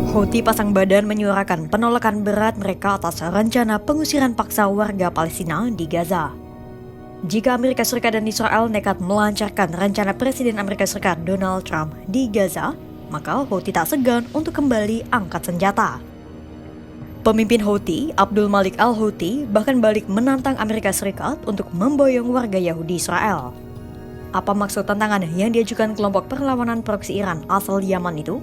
Houthi pasang badan menyuarakan penolakan berat mereka atas rencana pengusiran paksa warga Palestina di Gaza. Jika Amerika Serikat dan Israel nekat melancarkan rencana Presiden Amerika Serikat Donald Trump di Gaza, maka Houthi tak segan untuk kembali angkat senjata. Pemimpin Houthi, Abdul Malik al-Houthi, bahkan balik menantang Amerika Serikat untuk memboyong warga Yahudi Israel. Apa maksud tantangan yang diajukan kelompok perlawanan proksi Iran asal Yaman itu?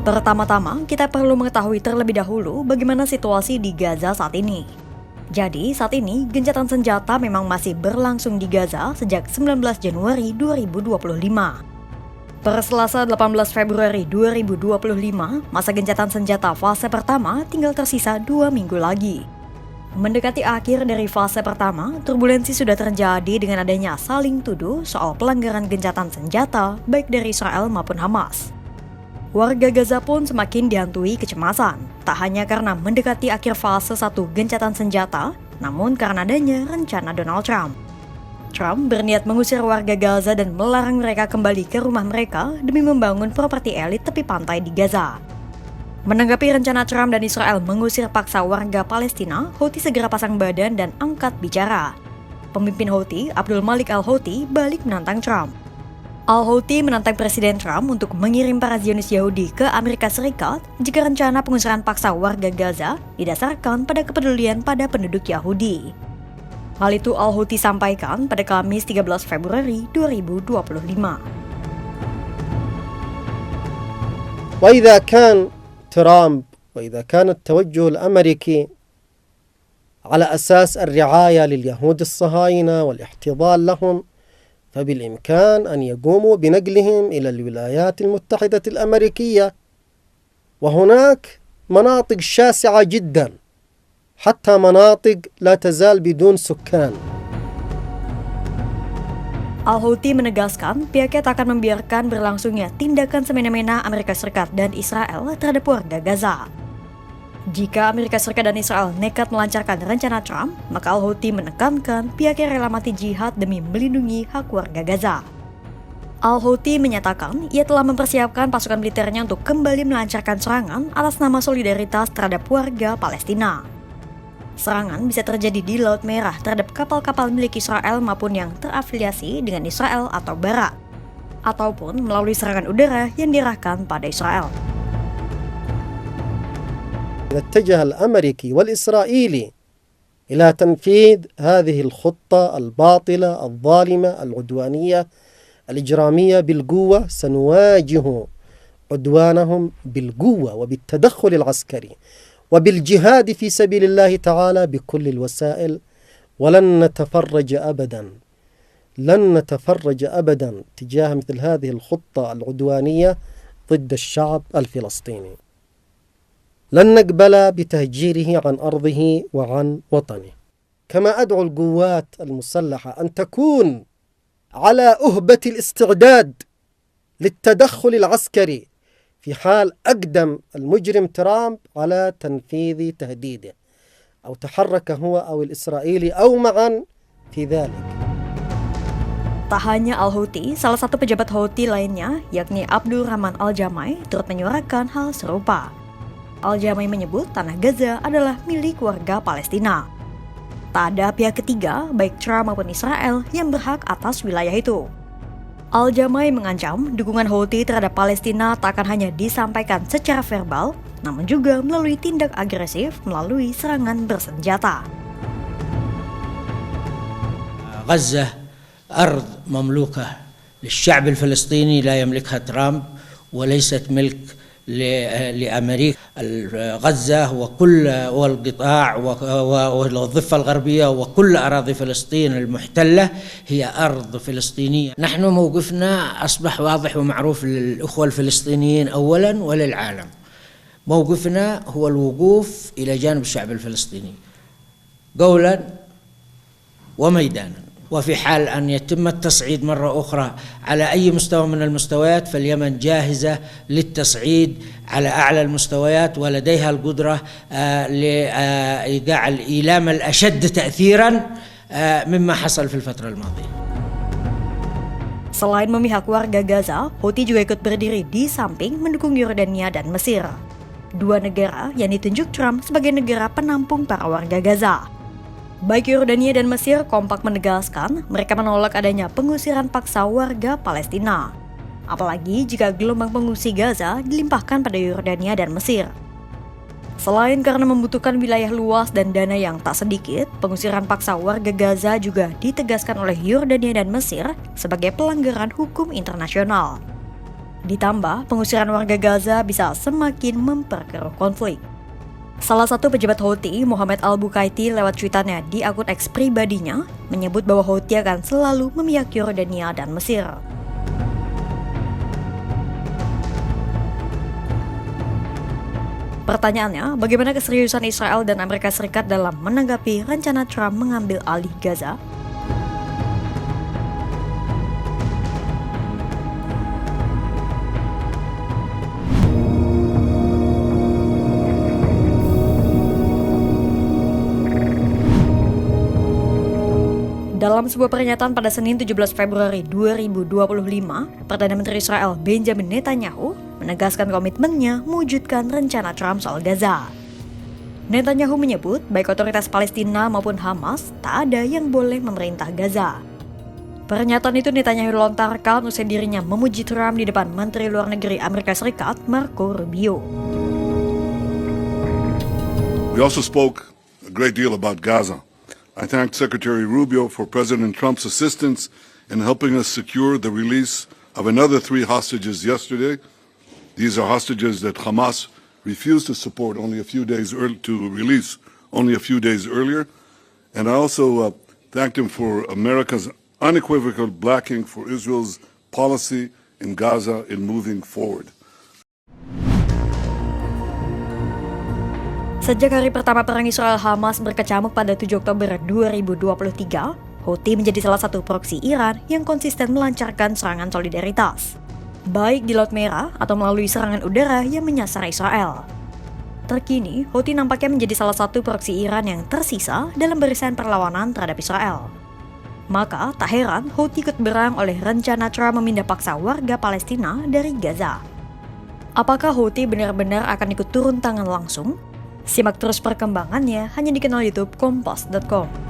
Pertama-tama, kita perlu mengetahui terlebih dahulu bagaimana situasi di Gaza saat ini. Jadi, saat ini, gencatan senjata memang masih berlangsung di Gaza sejak 19 Januari 2025. Per Selasa 18 Februari 2025, masa gencatan senjata fase pertama tinggal tersisa 2 minggu lagi. Mendekati akhir dari fase pertama, turbulensi sudah terjadi dengan adanya saling tuduh soal pelanggaran gencatan senjata baik dari Israel maupun Hamas. Warga Gaza pun semakin dihantui kecemasan, tak hanya karena mendekati akhir fase 1 gencatan senjata, namun karena adanya rencana Donald Trump. Trump berniat mengusir warga Gaza dan melarang mereka kembali ke rumah mereka demi membangun properti elit tepi pantai di Gaza. Menanggapi rencana Trump dan Israel mengusir paksa warga Palestina, Houthi segera pasang badan dan angkat bicara. Pemimpin Houthi, Abdul Malik al-Houthi, balik menantang Trump. Al-Houthi menantang Presiden Trump untuk mengirim para Zionis Yahudi ke Amerika Serikat jika rencana pengusiran paksa warga Gaza didasarkan pada kepedulian pada penduduk Yahudi. Hal itu Al-Houthi sampaikan pada Kamis 13 Februari 2025. وإذا كان ترامب وإذا كان التوجه الأمريكي على أساس الرعاية لليهود الصهاينة والاحتضان لهم فبالإمكان أن يقوموا بنقلهم إلى الولايات المتحدة الأمريكية، وهناك مناطق شاسعة جدا حتى مناطق لا تزال بدون سكان. Al-Houthi menegaskan pihaknya tak akan membiarkan berlangsungnya tindakan semena-mena Amerika Serikat dan Israel terhadap warga Gaza. Jika Amerika Serikat dan Israel nekat melancarkan rencana Trump, maka Al-Houthi menekankan pihaknya rela mati jihad demi melindungi hak warga Gaza. Al-Houthi menyatakan ia telah mempersiapkan pasukan militernya untuk kembali melancarkan serangan atas nama solidaritas terhadap warga Palestina. Serangan bisa terjadi di Laut Merah terhadap kapal-kapal milik Israel maupun yang terafiliasi dengan Israel atau Barat, ataupun melalui serangan udara yang diarahkan pada Israel. اتجه الأمريكي والإسرائيلي إلى تنفيذ هذه الخطة الباطلة الظالمة العدوانية الإجرامية بالقوة، سنواجه عدوانهم بالقوة وبالتدخل العسكري وبالجهاد في سبيل الله تعالى بكل الوسائل، ولن نتفرج أبدا تجاه مثل هذه الخطة العدوانية ضد الشعب الفلسطيني. لن نقبل بتهجيره عن أرضه وعن وطنه. كما أدعو القوات المسلحة أن تكون على أهبة الاستعداد للتدخل العسكري في حال أقدم المجرم ترامب على تنفيذ تهديده، أو تحرك هو أو الإسرائيلي أو معا في ذلك. Tak hanya Al-Houthi, salah satu pejabat Houthi lainnya, yakni Abdul Rahman al-Jamai, turut menyuarakan hal serupa. Al-Jamai menyebut tanah Gaza adalah milik warga Palestina. Tak ada pihak ketiga, baik Trump maupun Israel, yang berhak atas wilayah itu. Al-Jamai mengancam dukungan Houthi terhadap Palestina tak akan hanya disampaikan secara verbal, namun juga melalui tindak agresif melalui serangan bersenjata. غزة أرض مملوكة للشعب الفلسطيني لا يملكها ترامب وليست ملك لأمريكا. غزة والقطاع والضفة الغربية وكل أراضي فلسطين المحتلة هي أرض فلسطينية. نحن موقفنا أصبح واضح ومعروف للأخوة الفلسطينيين أولا وللعالم. موقفنا هو الوقوف إلى جانب الشعب الفلسطيني قولا وميدانا. وفي حال أن يتم التصعيد مرة أخرى على أي مستوى من المستويات فاليمن جاهزة للتصعيد على أعلى المستويات ولديها القدرة لإيقاع الإيلام الأشد تأثيرا مما حصل في الفترة الماضية. Selain memihak warga Gaza, Houthi juga ikut berdiri di samping mendukung Yordania dan Mesir, dua negara yang ditunjuk Trump sebagai negara penampung para warga Gaza. Baik Yordania dan Mesir kompak menegaskan mereka menolak adanya pengusiran paksa warga Palestina, apalagi jika gelombang pengungsi Gaza dilimpahkan pada Yordania dan Mesir. Selain karena membutuhkan wilayah luas dan dana yang tak sedikit, pengusiran paksa warga Gaza juga ditegaskan oleh Yordania dan Mesir sebagai pelanggaran hukum internasional. Ditambah, pengusiran warga Gaza bisa semakin memperkeruh konflik. Salah satu pejabat Houthi, Mohammed Al-Bukaiti, lewat cuitannya di akun X pribadinya, menyebut bahwa Houthi akan selalu memihak Yordania dan Mesir. Pertanyaannya, bagaimana keseriusan Israel dan Amerika Serikat dalam menanggapi rencana Trump mengambil alih Gaza? Dalam sebuah pernyataan pada Senin 17 Februari 2025, Perdana Menteri Israel Benjamin Netanyahu menegaskan komitmennya mewujudkan rencana Trump soal Gaza. Netanyahu menyebut baik otoritas Palestina maupun Hamas tak ada yang boleh memerintah Gaza. Pernyataan itu Netanyahu lontarkan usai dirinya memuji Trump di depan Menteri Luar Negeri Amerika Serikat Marco Rubio. We also spoke a great deal about Gaza. I thanked Secretary Rubio for President Trump's assistance in helping us secure the release of another 3 hostages yesterday. These are hostages that Hamas refused to support only a few days earlier. And I also thanked him for America's unequivocal backing for Israel's policy in Gaza in moving forward. Sejak hari pertama perang Israel-Hamas berkecamuk pada 7 Oktober 2023, Houthi menjadi salah satu proksi Iran yang konsisten melancarkan serangan solidaritas, baik di Laut Merah atau melalui serangan udara yang menyasar Israel. Terkini, Houthi nampaknya menjadi salah satu proksi Iran yang tersisa dalam barisan perlawanan terhadap Israel. Maka, tak heran Houthi ikut berang oleh rencana Trump memindah paksa warga Palestina dari Gaza. Apakah Houthi benar-benar akan ikut turun tangan langsung? Simak terus perkembangannya hanya di kanal YouTube Kompas.com.